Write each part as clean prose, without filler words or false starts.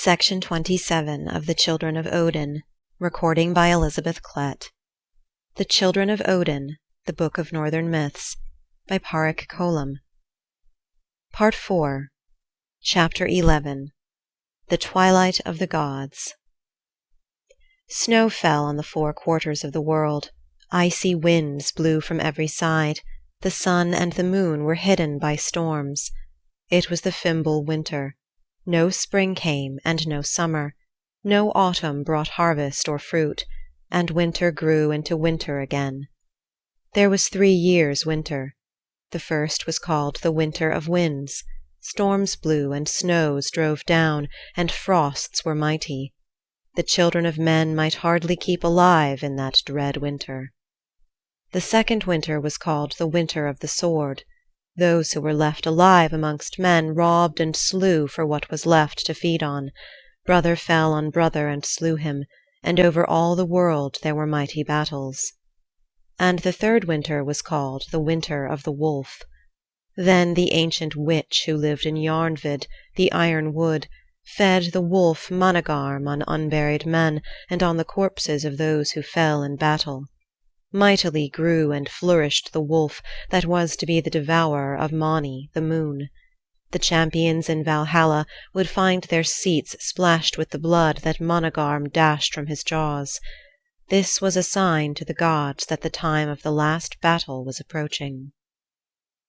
Section 27 of The Children of Odin. Recording by Elizabeth Klett. The Children of Odin, The Book of Northern Myths, by Padraic Colum. Part 4. Chapter 11. The Twilight of the Gods. Snow fell on the four quarters of the world. Icy winds blew from every side. The sun and the moon were hidden by storms. It was the Fimbul winter. No spring came, and no summer. No autumn brought harvest or fruit, and winter grew into winter again. There was 3 years' winter. The first was called the Winter of Winds. Storms blew, and snows drove down, and frosts were mighty. The children of men might hardly keep alive in that dread winter. The second winter was called the Winter of the Sword. Those who were left alive amongst men robbed and slew for what was left to feed on. Brother fell on brother and slew him, and over all the world there were mighty battles. And the third winter was called the Winter of the Wolf. Then the ancient witch who lived in Yarnvid, the iron wood, fed the wolf Managarm on unburied men and on the corpses of those who fell in battle. Mightily grew and flourished the wolf that was to be the devourer of Mani, the moon. The champions in Valhalla would find their seats splashed with the blood that Managarm dashed from his jaws. This was a sign to the gods that the time of the last battle was approaching.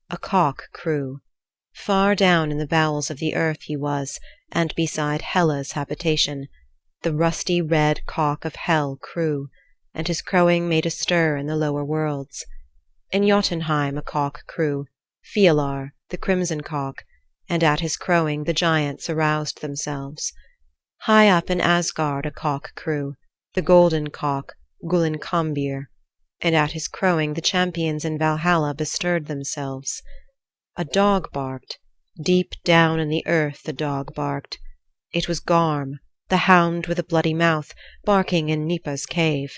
A cock crew. Far down in the bowels of the earth he was, and beside Hela's habitation. The rusty red cock of Hel crew, and his crowing made a stir in the lower worlds. In Jotunheim a cock crew, Fiolar, the crimson cock, and at his crowing the giants aroused themselves. High up in Asgard a cock crew, the golden cock, Gullinkambir, and at his crowing the champions in Valhalla bestirred themselves. A dog barked. Deep down in the earth the dog barked. It was Garm, the hound with a bloody mouth, barking in Nipa's cave.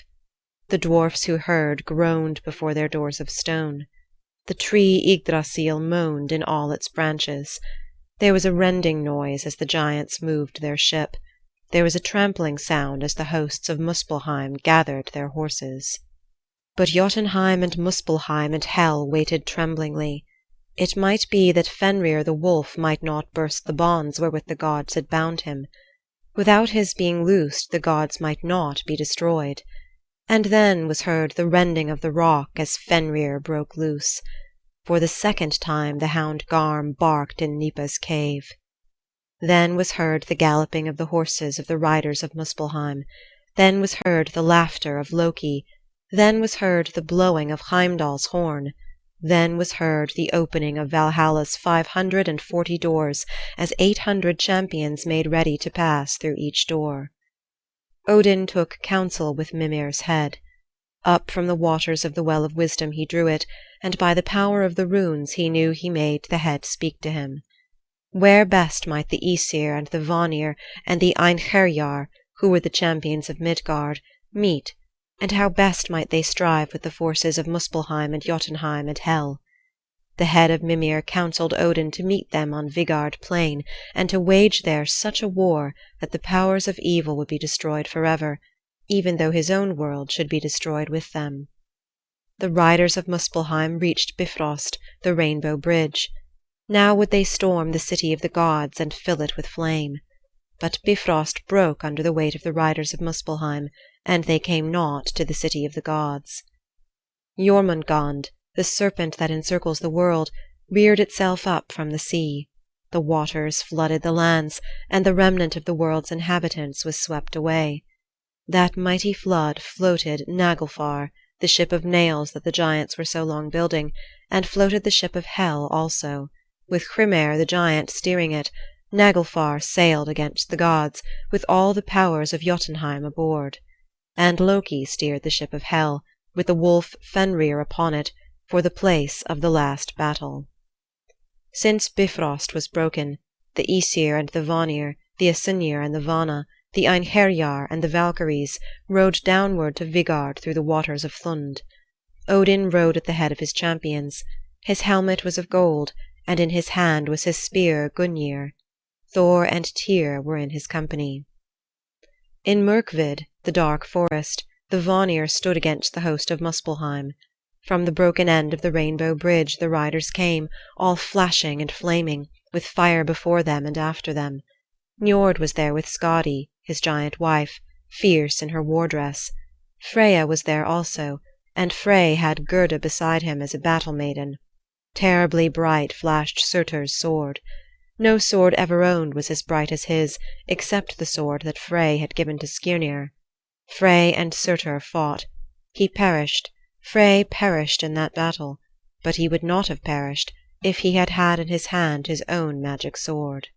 The dwarfs who heard groaned before their doors of stone. The tree Yggdrasil moaned in all its branches. There was a rending noise as the giants moved their ship. There was a trampling sound as the hosts of Muspelheim gathered their horses. But Jotunheim and Muspelheim and Hel waited tremblingly. It might be that Fenrir the wolf might not burst the bonds wherewith the gods had bound him. Without his being loosed the gods might not be destroyed. And then was heard the rending of the rock as Fenrir broke loose. For the second time the hound Garm barked in Nipa's cave. Then was heard the galloping of the horses of the riders of Muspelheim. Then was heard the laughter of Loki. Then was heard the blowing of Heimdall's horn. Then was heard the opening of Valhalla's 540 doors, as 800 champions made ready to pass through each door. Odin took counsel with Mimir's head. Up from the waters of the Well of Wisdom he drew it, and by the power of the runes he knew he made the head speak to him. Where best might the Aesir and the Vanir and the Einherjar, who were the champions of Midgard, meet, and how best might they strive with the forces of Muspelheim and Jotunheim and Hel? The head of Mimir counselled Odin to meet them on Vigard plain, and to wage there such a war that the powers of evil would be destroyed forever, even though his own world should be destroyed with them. The riders of Muspelheim reached Bifrost, the rainbow bridge. Now would they storm the city of the gods and fill it with flame. But Bifrost broke under the weight of the riders of Muspelheim, and they came not to the city of the gods. Jormungand, the serpent that encircles the world, reared itself up from the sea. The waters flooded the lands, and the remnant of the world's inhabitants was swept away. That mighty flood floated Naglfar, the ship of nails that the giants were so long building, and floated the ship of Hel also. With Hrymer the giant steering it, Naglfar sailed against the gods, with all the powers of Jotunheim aboard. And Loki steered the ship of Hel, with the wolf Fenrir upon it, for the place of the last battle. Since Bifrost was broken, the Aesir and the Vanir, the Asyniur and the Vana, the Einherjar and the Valkyries rode downward to Vigard through the waters of Thund. Odin rode at the head of his champions. His helmet was of gold, and in his hand was his spear Gungnir. Thor and Tyr were in his company. In Myrkvid, the dark forest, the Vanir stood against the host of Muspelheim. From the broken end of the Rainbow Bridge the riders came, all flashing and flaming, with fire before them and after them. Njord was there with Skadi, his giant wife, fierce in her war-dress. Freya was there also, and Frey had Gerda beside him as a battle-maiden. Terribly bright flashed Surtur's sword. No sword ever owned was as bright as his, except the sword that Frey had given to Skirnir. Frey and Surtur fought. He perished, Frey perished in that battle, but he would not have perished if he had had in his hand his own magic sword.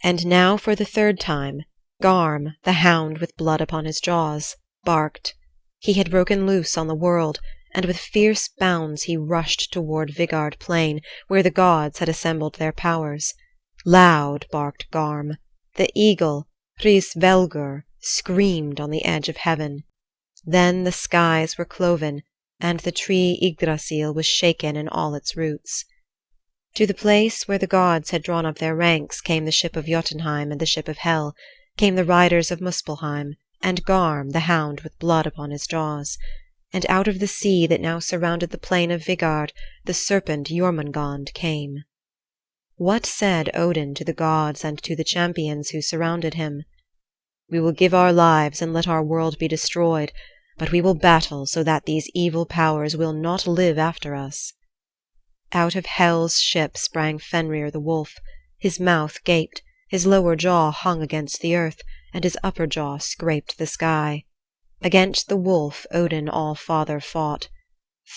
And now for the third time, Garm, the hound with blood upon his jaws, barked. He had broken loose on the world, and with fierce bounds he rushed toward Vigard Plain, where the gods had assembled their powers. Loud barked Garm. The eagle, Hrisvelgur, screamed on the edge of heaven. Then the skies were cloven, and the tree Yggdrasil was shaken in all its roots. To the place where the gods had drawn up their ranks came the ship of Jotunheim and the ship of Hel, came the riders of Muspelheim, and Garm, the hound with blood upon his jaws. And out of the sea that now surrounded the plain of Vigard, the serpent Jormungand came. What said Odin to the gods and to the champions who surrounded him? "We will give our lives and let our world be destroyed, but we will battle so that these evil powers will not live after us." Out of Hel's ship sprang Fenrir the wolf. His mouth gaped, his lower jaw hung against the earth, and his upper jaw scraped the sky. Against the wolf Odin All-Father fought.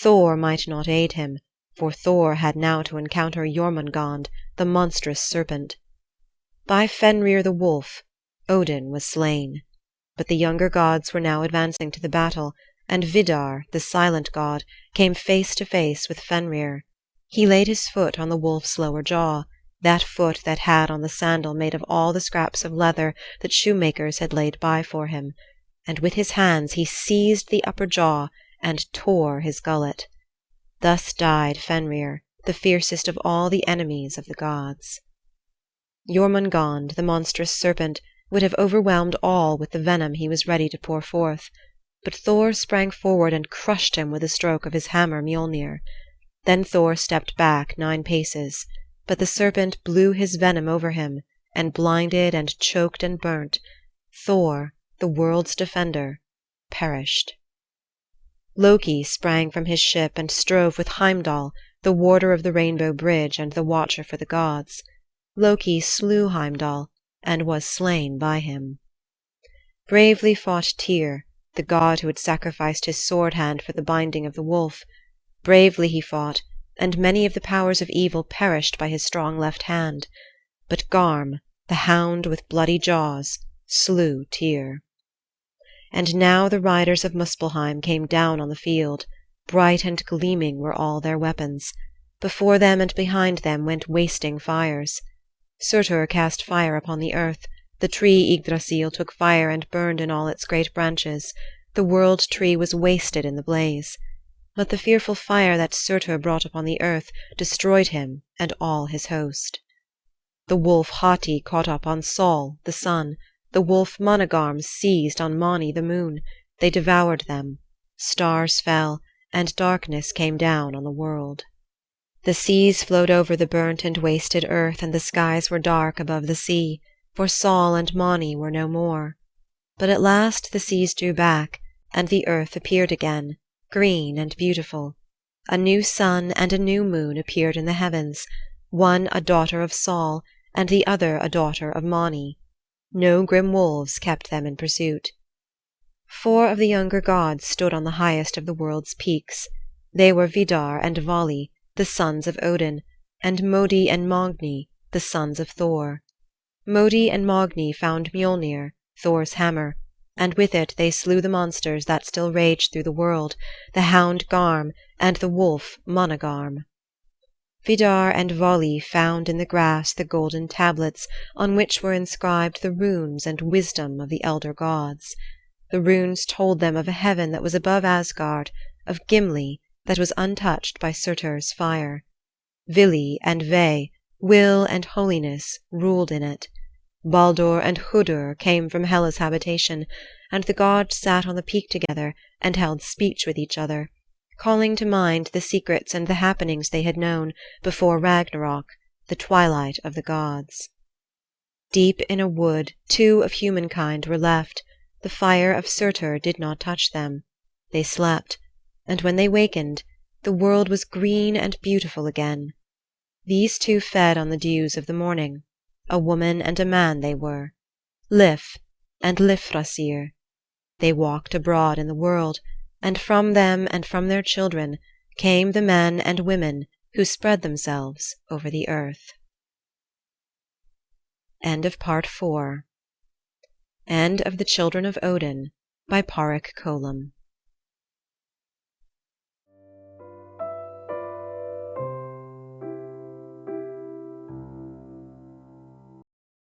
Thor might not aid him, for Thor had now to encounter Jormungand, the monstrous serpent. By Fenrir the wolf Odin was slain. But the younger gods were now advancing to the battle, and Vidar, the silent god, came face to face with Fenrir. He laid his foot on the wolf's lower jaw, that foot that had on the sandal made of all the scraps of leather that shoemakers had laid by for him, and with his hands he seized the upper jaw and tore his gullet. Thus died Fenrir, the fiercest of all the enemies of the gods. Jormungand, the monstrous serpent, would have overwhelmed all with the venom he was ready to pour forth, but Thor sprang forward and crushed him with a stroke of his hammer Mjolnir. Then Thor stepped back 9 paces, but the serpent blew his venom over him, and blinded and choked and burnt, Thor, the world's defender, perished. Loki sprang from his ship and strove with Heimdall, the warder of the Rainbow Bridge and the watcher for the gods. Loki slew Heimdall, and was slain by him. Bravely fought Tyr, the god who had sacrificed his sword hand for the binding of the wolf. Bravely he fought, and many of the powers of evil perished by his strong left hand. But Garm, the hound with bloody jaws, slew Tyr. And now the riders of Muspelheim came down on the field. Bright and gleaming were all their weapons. Before them and behind them went wasting fires. Surtur cast fire upon the earth. The tree Yggdrasil took fire and burned in all its great branches. The world tree was wasted in the blaze. But the fearful fire that Surtur brought upon the earth destroyed him and all his host. The wolf Hati caught up on Sol, the sun. The wolf Managarm seized on Mani, the moon. They devoured them. Stars fell, and darkness came down on the world. The seas flowed over the burnt and wasted earth, and the skies were dark above the sea, for Sol and Mani were no more. But at last the seas drew back, and the earth appeared again, green and beautiful. A new sun and a new moon appeared in the heavens, one a daughter of Sol, and the other a daughter of Mani. No grim wolves kept them in pursuit. 4 of the younger gods stood on the highest of the world's peaks. They were Vidar and Vali, the sons of Odin, and Modi and Magni, the sons of Thor. Modi and Magni found Mjolnir, Thor's hammer, and with it they slew the monsters that still raged through the world, the hound Garm and the wolf Managarm. Vidar and Vali found in the grass the golden tablets on which were inscribed the runes and wisdom of the elder gods. The runes told them of a heaven that was above Asgard, of Gimli, that was untouched by Surtur's fire. Vili and Ve, will and holiness, ruled in it. Baldur and Hodur came from Hela's habitation, and the gods sat on the peak together and held speech with each other, calling to mind the secrets and the happenings they had known before Ragnarok, the twilight of the gods. Deep in a wood 2 of humankind were left. The fire of Surtur did not touch them. They slept, and when they wakened, the world was green and beautiful again. These 2 fed on the dews of the morning. A woman and a man they were, Lif and Lifrasir. They walked abroad in the world, and from them and from their children came the men and women who spread themselves over the earth. End of Part 4. End of The Children of Odin by Padraic Colum.